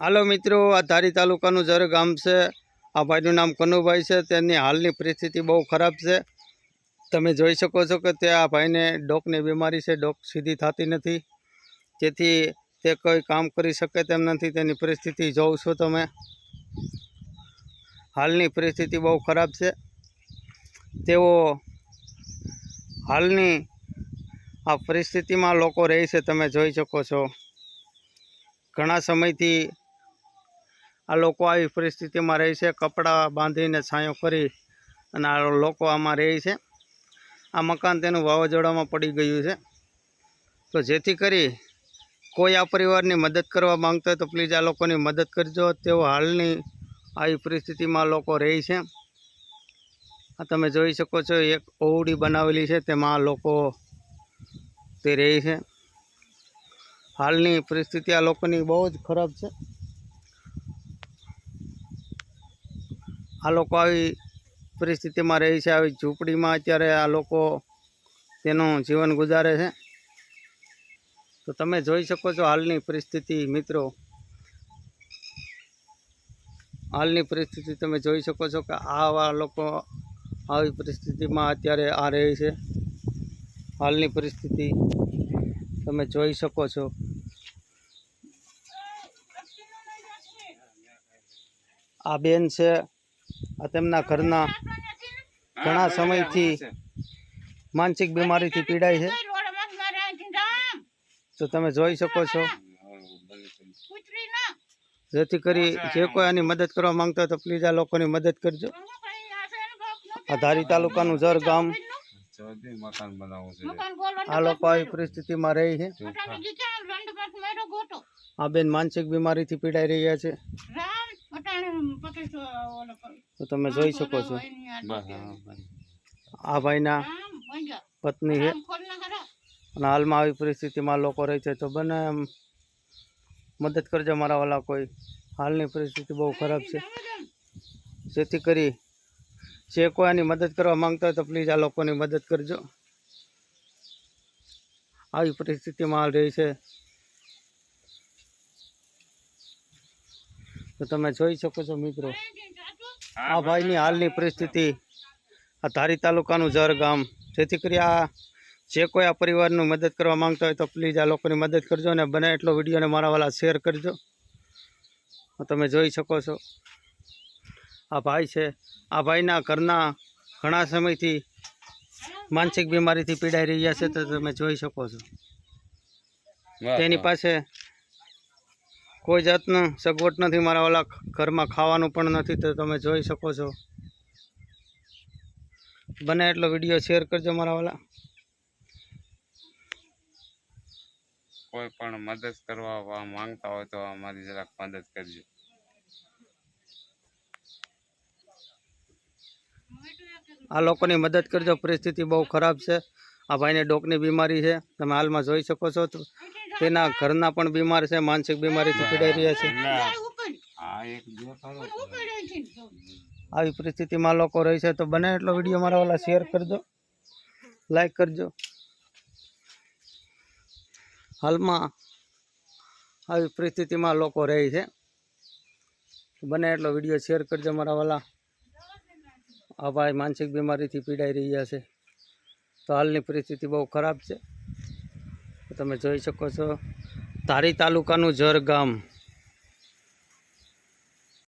હાલો મિત્રો, આ ધારી તાલુકાનું જર ગામ છે। આ ભાઈનું નામ કનુભાઈ છે। તેની હાલની પરિસ્થિતિ બહુ ખરાબ છે। તમે જોઈ શકો છો કે તે આ ભાઈને ડોકની બીમારી છે। ડોક સીધી થતી નથી, જેથી તે કોઈ કામ કરી શકે તેમ નથી। તેની પરિસ્થિતિ જોઉં છો તમે। હાલની પરિસ્થિતિ બહુ ખરાબ છે। તેઓ હાલની આ પરિસ્થિતિમાં લોકો રહે છે, તમે જોઈ શકો છો। ઘણા સમયથી આ લોકો આવી પરિસ્થિતિમાં રહે છે। કપડાં બાંધીને છાંયો કરી અને આ લોકો આમાં રહે છે। આ મકાન તેનું વાવાઝોડામાં પડી ગયું છે। તો જેથી કરી કોઈ આ પરિવારની મદદ કરવા માંગતા હોય તો પ્લીઝ આ લોકોની મદદ કરજો। તેઓ હાલની આવી પરિસ્થિતિમાં લોકો રહે છે। આ તમે જોઈ શકો છો, એક ઓવડી બનાવેલી છે, તેમાં લોકો તે રહે છે। હાલની પરિસ્થિતિ આ લોકોની બહુ જ ખરાબ છે। આ લોકો આવી પરિસ્થિતિમાં રહે છે। આવી ઝૂંપડીમાં અત્યારે આ લોકો તેનું જીવન ગુજારે છે। તો તમે જોઈ શકો છો હાલની પરિસ્થિતિ મિત્રો। હાલની પરિસ્થિતિ તમે જોઈ શકો છો કે આવા લોકો આવી પરિસ્થિતિમાં અત્યારે આ રહે છે। હાલની પરિસ્થિતિ તમે જોઈ શકો છો। આ બેન છે, આ તેમના ઘરના ઘણા સમયથી માનસિક બીમારીથી પીડાય છે। તો તમે જોઈ શકો છો, જેથી કરી જે કોઈ આની મદદ કરવા માંગતા હોય તો પ્લીઝ આ લોકોની મદદ કરજો। આ ધારી તાલુકાનું જર ગામ, આ લોકો આવી પરિસ્થિતિમાં રહે છે। આ બેન માનસિક બીમારીથી પીડાઈ રહ્યા છે, તો તમે જોઈ શકો છો। આ ભાઈના પત્ની છે અને હાલમાં આવી પરિસ્થિતિમાં લોકો રહે છે। તો બને મદદ કરજો મારા વાલા કોઈ। હાલની પરિસ્થિતિ બહુ ખરાબ છે, જેથી કરી જે કોઈ આની મદદ કરવા માંગતા હોય તો પ્લીઝ આ લોકોની મદદ કરજો। આવી પરિસ્થિતિમાં હાલ રહી છે, તો તમે જોઈ શકો છો મિત્રો। આ ભાઈની હાલની પરિસ્થિતિ, આ ધારી તાલુકાનું જર ગામ, જેથી કરી આ જે કોઈ આ પરિવારનું મદદ કરવા માંગતા હોય તો પ્લીઝ આ લોકોની મદદ કરજો અને બને એટલો વિડીયોને મારા વાલા શેર કરજો। તમે જોઈ શકો છો આ ભાઈ છે। આ ભાઈના ઘરના ઘણા સમયથી માનસિક બીમારીથી પીડાઈ રહ્યા છે, તો તમે જોઈ શકો છો। તેની પાસે કોઈ જાતનું સગવડ નથી મારા વાલા, ઘરમાં ખાવાનું પણ નથી, તો તમે જોઈ શકો છો। બને એટલો વિડીયો શેર કરજો મારા વાલા। કોઈ પણ મદદ કરવા માંગતા હોય તો અમારી જરાક મદદ કરજો। આ લોકોની મદદ કરજો, પરિસ્થિતિ બહુ ખરાબ છે। આ ભાઈને ડોકની બીમારી છે, તમે હાલમાં જોઈ શકો છો। તેના ઘરના પણ બીમાર છે, માનસિક બીમારીથી પીડાઈ રહ્યા છે। આવી પરિસ્થિતિમાં લોકો રહે છે, તો બને એટલો વિડીયો મારા વાલા શેર કરજો, લાઈક કરજો। હાલમાં આવી પરિસ્થિતિમાં લોકો રહે છે, બને એટલો વિડીયો શેર કરજો મારા વાલા। આ ભાઈ માનસિક બીમારીથી પીડાઈ રહ્યા છે, તો હાલની પરિસ્થિતિ બહુ ખરાબ છે, તમે જોઈ શકો છો। ધારી તાલુકાનું જર ગામ।